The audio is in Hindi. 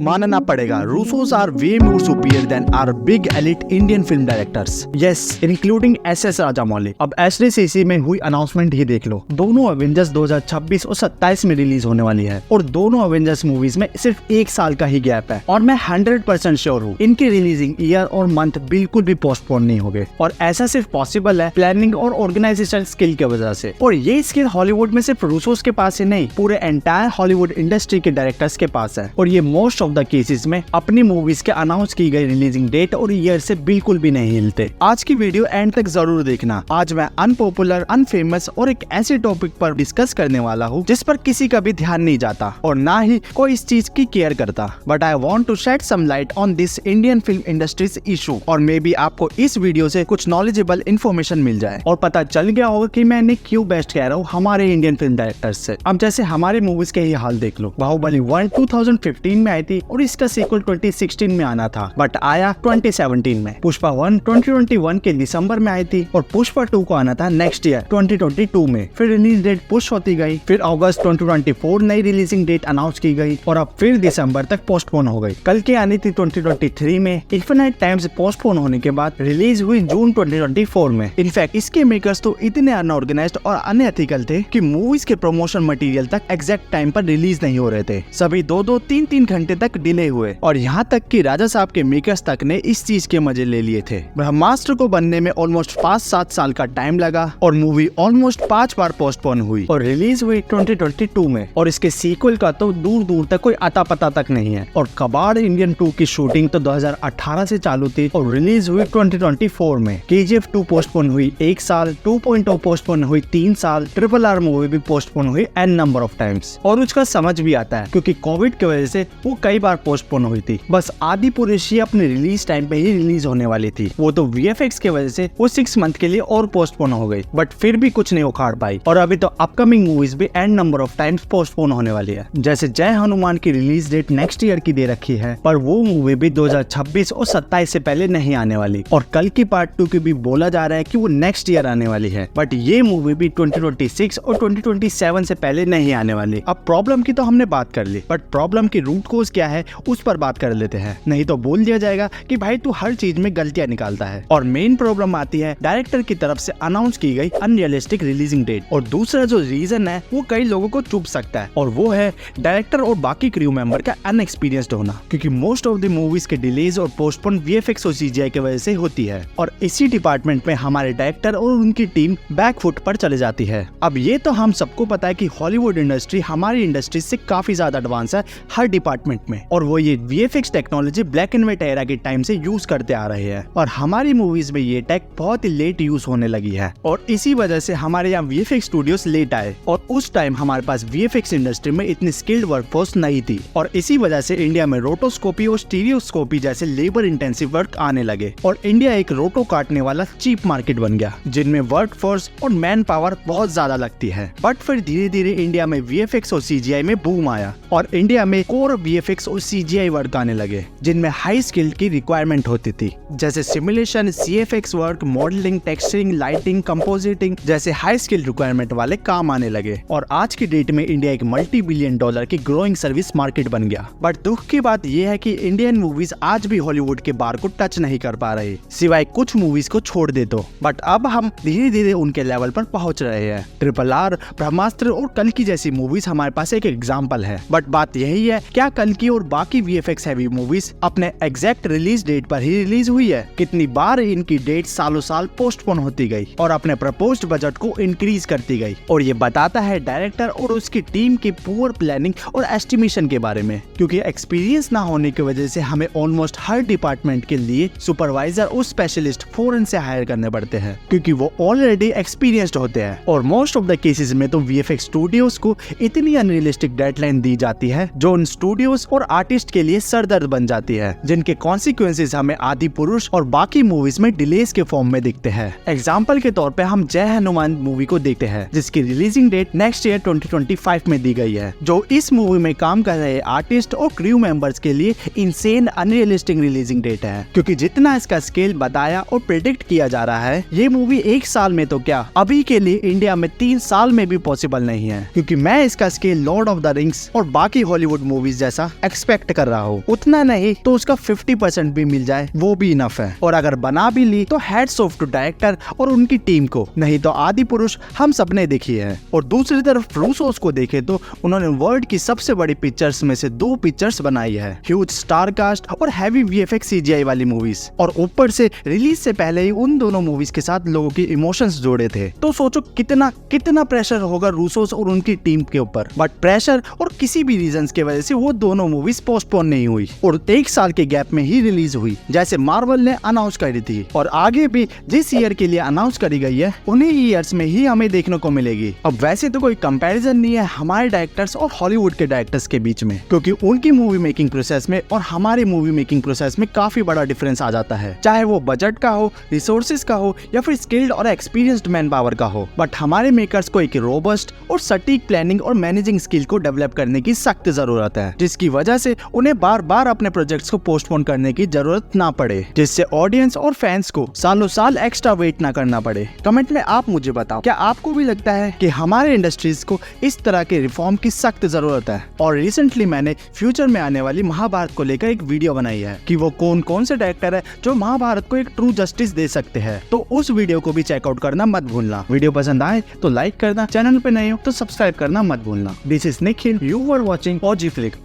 मानना पड़ेगा, Russos are way more superior than our big elite Indian film directors, yes including S Rajamouli. अब एसडीसीसी में हुई अनाउंसमेंट ही देख लो, दोनों एवेंजर्स 2026 और 27 में रिलीज होने वाली है और दोनों एवेंजर्स मूवीज में सिर्फ 1 साल का ही गैप है और मैं 100% श्योर हूँ इनकी रिलीजिंग ईयर और मंथ बिल्कुल भी पोस्टपोन नहीं होंगे और ऐसा सिर्फ पॉसिबल है प्लानिंग और ऑर्गेनाइजेशन स्किल की वजह से। और ये स्किल हॉलीवुड में सिर्फ रूसोस के पास ही नहीं, पूरे एंटायर हॉलीवुड इंडस्ट्री के डायरेक्टर्स के पास है और ये मोस्ट ऑफ द केसेस में अपनी मूवीज के अनाउंस की गई रिलीजिंग डेट और ईयर से बिल्कुल भी नहीं हिलते। आज की वीडियो एंड तक जरूर देखना। आज मैं अनपॉपुलर, अनफेमस और एक ऐसे टॉपिक पर डिस्कस करने वाला हूँ जिस पर किसी का भी ध्यान नहीं जाता और ना ही कोई इस चीज की केयर करता, but I want to shed some light on this Indian film industries issue और मे बी आपको इस वीडियो से कुछ नॉलेजेबल इन्फॉर्मेशन मिल जाए और पता चल गया होगा कि मैंने क्यों बेस्ट कह रहा हूँ हमारे इंडियन फिल्म डायरेक्टर्स से। अब जैसे हमारे मूवीज के ही हाल देख लो, बाहुबली 1 2015 में आई थी और इसका सीक्वल 2016 में आना था बट आया 2017 में। पुष्पा 1 2021 के दिसंबर में आई थी और पुष्पा 2 को आना था नेक्स्ट ईयर 2022 में। फिर रिलीज डेट पुश होती गई, फिर अगस्त 2024 नई रिलीजिंग डेट अनाउंस की गई और अब फिर दिसंबर तक पोस्टपोन हो गई। कल की आनी थी 2023 में, इन्फिनाइट टाइम्स पोस्टपोन होने के बाद रिलीज हुई जून 2024 में। इनफैक्ट इसके मेकर्स तो इतने अनऑर्गेनाइज्ड और अनएथिकल थे कि मूवीज के प्रमोशन मटेरियल तक एग्जैक्ट टाइम पर रिलीज नहीं हो रहे थे, सभी 2-2, 3-3 घंटे तक डिले हुए और यहाँ तक कि राजा साहब के मेकर्स तक ने इस चीज के मजे ले लिए थे। ब्रह्मास्त्र को बनने में ऑलमोस्ट 5-7 साल का टाइम लगा और मूवी ऑलमोस्ट 5 बार पोस्टपोन हुई और रिलीज हुई 2022 में और इसके सीक्वल का तो दूर दूर तक कोई अता पता तक नहीं है। और कबाड़ इंडियन 2 की शूटिंग तो 2018 से चालू थी और रिलीज हुई 2024 में। KGF 2 पोस्टपोन हुई 1 साल, 2.0 पोस्टपोन हुई 3 साल, RRR मूवी भी पोस्टपोन हुई n नंबर ऑफ टाइम्स और उसका समझ भी आता है क्योंकि कोविड की वजह से वो कई बार पोस्टपोन हुई थी। बस आदि पुरुषी अपने रिलीज टाइम पे ही रिलीज होने वाली थी, वो तो VFX की वजह से वो 6 मंथ के लिए और पोस्टपोन हो गई बट फिर भी कुछ नहीं उखाड़ पाई और अभी तो अपकमिंग मूवीज भी n number of times postpone होने वाली है। जैसे जय हनुमान की रिलीज डेट नेक्स्ट ईयर की दे रखी है पर वो मूवी भी 2026 और 27 से पहले नहीं आने वाली और कल की पार्ट 2 की भी बोला जा रहा है कि वो नेक्स्ट ईयर आने वाली है बट ये मूवी भी 2026 और 2027 से पहले नहीं आने वाली। अब प्रॉब्लम की तो हमने बात कर ली बट प्रॉब्लम की रूट कोज क्या है उस पर बात कर लेते हैं, नहीं तो बोल दिया जाएगा कि भाई तू हर चीज में गलतियां निकालता है। और मेन प्रॉब्लम आती है डायरेक्टर की तरफ से अनाउंस की गई अनरियलिस्टिक रिलीजिंग डेट और दूसरा जो रीजन है वो कई लोगों को चुभ सकता है और वो है डायरेक्टर और बाकी क्रू मेंबर का अनएक्सपीरियंस्ड होना, क्योंकि मोस्ट ऑफ द मूवीज के डिलेज और पोस्टपोन VFX और CGI की वजह से होती है और इसी डिपार्टमेंट में हमारे डायरेक्टर और उनकी टीम बैकफुट पर चले जाती है। अब ये तो हम सबको पता है कि हॉलीवुड इंडस्ट्री हमारी इंडस्ट्री से काफी ज्यादा एडवांस है हर डिपार्टमेंट में और वो ये VFX technology black and white era के टाइम से यूज करते आ रहे हैं और हमारी मूवीज में ये टेक बहुत ही लेट यूज होने लगी है और इसी वजह से हमारे यहाँ VFX स्टूडियोज लेट आए और उस टाइम हमारे पास VFX इंडस्ट्री में इतनी स्किल्ड वर्कफोर्स नहीं थी और इसी वजह से इंडिया में रोटोस्कोपी और स्टीरियोस्कोपी जैसे लेबर इंटेंसिव वर्क आने लगे और इंडिया एक रोटो काटने वाला चीप मार्केट बन गया जिनमें वर्कफोर्स और मैन पावर बहुत ज्यादा लगती है। बट फिर धीरे धीरे इंडिया में VFX और CGI में बूम आया और इंडिया में कोर VFX और CGI वर्क आने लगे जिनमें हाई स्किल की रिक्वायरमेंट होती थी, जैसे simulation, CFX work, modelling, texturing, lighting, compositing जैसे हाई स्किल रिक्वायरमेंट वाले काम आने लगे और आज की डेट में इंडिया एक $multi-billion की ग्रोइंग सर्विस मार्केट बन गया। बट दुख की बात यह है कि इंडियन मूवीज आज भी हॉलीवुड के बार को टच नहीं कर पा रही, सिवाय कुछ मूवीज को छोड़ दे तो। बट अब हम धीरे धीरे उनके लेवल पर पहुंच रहे हैं। RRR, ब्रह्मास्त्र और कल की जैसी मूवीज हमारे पास एक एग्जाम्पल है। बट बात यही है, क्या कल की और बाकी VFX हैवी मूवीज अपने एग्जैक्ट रिलीज डेट पर ही रिलीज हुई है? कितनी बार इनकी डेट सालों साल पोस्टपोन होती गई और अपने प्रपोज्ड बजट को इंक्रीज करती गई और ये बताता है डायरेक्टर और उसकी टीम की पुअर प्लानिंग और एस्टिमेशन के बारे में, क्योंकि एक्सपीरियंस ना होने की वजह से हमें ऑलमोस्ट हर डिपार्टमेंट के लिए सुपरवाइजर और स्पेशलिस्ट फॉरेन से हायर करने पड़ते हैं क्योंकि वो ऑलरेडी एक्सपीरियंस्ड होते हैं और मोस्ट ऑफ द केसेस में तो VFX स्टूडियोज को इतनी अनरियलिस्टिक डेडलाइन दी जाती है जो उन स्टूडियोज और आर्टिस्ट के लिए सरदर्द बन जाती है, जिनके कॉन्सिक्वेंसेस हमें आदि पुरुष और बाकी मूवीज में डिलेज के फॉर्म में दिखते हैं। एग्जाम्पल के तौर पे हम जय हनुमान मूवी को देखते हैं जिसकी रिलीजिंग डेट नेक्स्ट ईयर 2025 में दी गई है, जो इस मूवी में काम कर रहे आर्टिस्ट और क्रू मेंबर्स के लिए इंसेन अनरियलिस्टिक रिलीजिंग डेट है, क्योंकि जितना इसका स्केल बताया और प्रेडिक्ट किया जा रहा है ये मूवी 1 साल में तो क्या अभी के लिए इंडिया में 3 साल में भी पॉसिबल नहीं है, क्योंकि मैं इसका scale Lord of the rings और बाकी हॉलीवुड मूवीज जैसा एक्सपेक्ट कर रहा हो, उतना नहीं तो उसका 50% भी मिल जाए वो भी इनफ है। और अगर बना भी ली तो हैट्स ऑफ टू डायरेक्टर और उनकी टीम को, नहीं तो आदि पुरुष हम सबने देखी है। और दूसरी तरफ रूसोस को देखे तो उन्होंने वर्ल्ड की सबसे बड़ी पिक्चर्स में से 2 पिक्चर्स बनाई है, ह्यूज स्टार कास्ट और हैवी वीएफएक्स सीजीआई वाली मूवीज, और ऊपर से रिलीज से पहले ही उन दोनों मूवीज के साथ लोगों की इमोशंस जोड़े थे। तो सोचो कितना कितना प्रेशर होगा रूसोस और उनकी टीम के ऊपर। बट प्रेशर और किसी भी रीजंस की वजह से वो दोनों मूवीज पोस्टपोन नहीं हुई और 1 साल के गैप में ही रिलीज हुई, जैसे मार्वल ने अनाउंस करी थी। और आगे भी जिस ईयर के लिए अनाउंस करी गई है उन्हीं ईयर्स में ही हमें देखने को मिलेगी। अब वैसे तो कोई कंपैरिजन नहीं है हमारे डायरेक्टर्स और हॉलीवुड के डायरेक्टर्स के बीच में, क्योंकि उनकी मूवी मेकिंग प्रोसेस में और हमारी मूवी मेकिंग प्रोसेस में काफी बड़ा डिफरेंस आ जाता है, चाहे वो बजट का हो, रिसोर्सेज का हो या फिर स्किल्ड और एक्सपीरियंस्ड मैन पावर का हो। बट हमारे मेकर्स को एक रोबस्ट और सटीक प्लानिंग और मैनेजिंग स्किल को डेवलप करने की सख्त जरूरत है, जिसकी वजह से उन्हें बार बार अपने प्रोजेक्ट्स को पोस्टपोन करने की जरूरत ना पड़े, जिससे ऑडियंस और फैंस को सालों साल एक्स्ट्रा वेट ना करना पड़े। कमेंट में आप मुझे बताओ, क्या आपको भी लगता है कि हमारे इंडस्ट्रीज को इस तरह के रिफॉर्म की सख्त जरूरत है? और रिसेंटली मैंने फ्यूचर में आने वाली महाभारत को लेकर एक वीडियो बनाई है कि वो कौन कौन से डायरेक्टर है जो महाभारत को एक ट्रू जस्टिस दे सकते हैं, तो उस वीडियो को भी चेकआउट करना मत भूलना। वीडियो पसंद आए तो लाइक करना, चैनल पे नए हो तो सब्सक्राइब करना मत भूलना। This is Nikhil, you are watching OG Flick।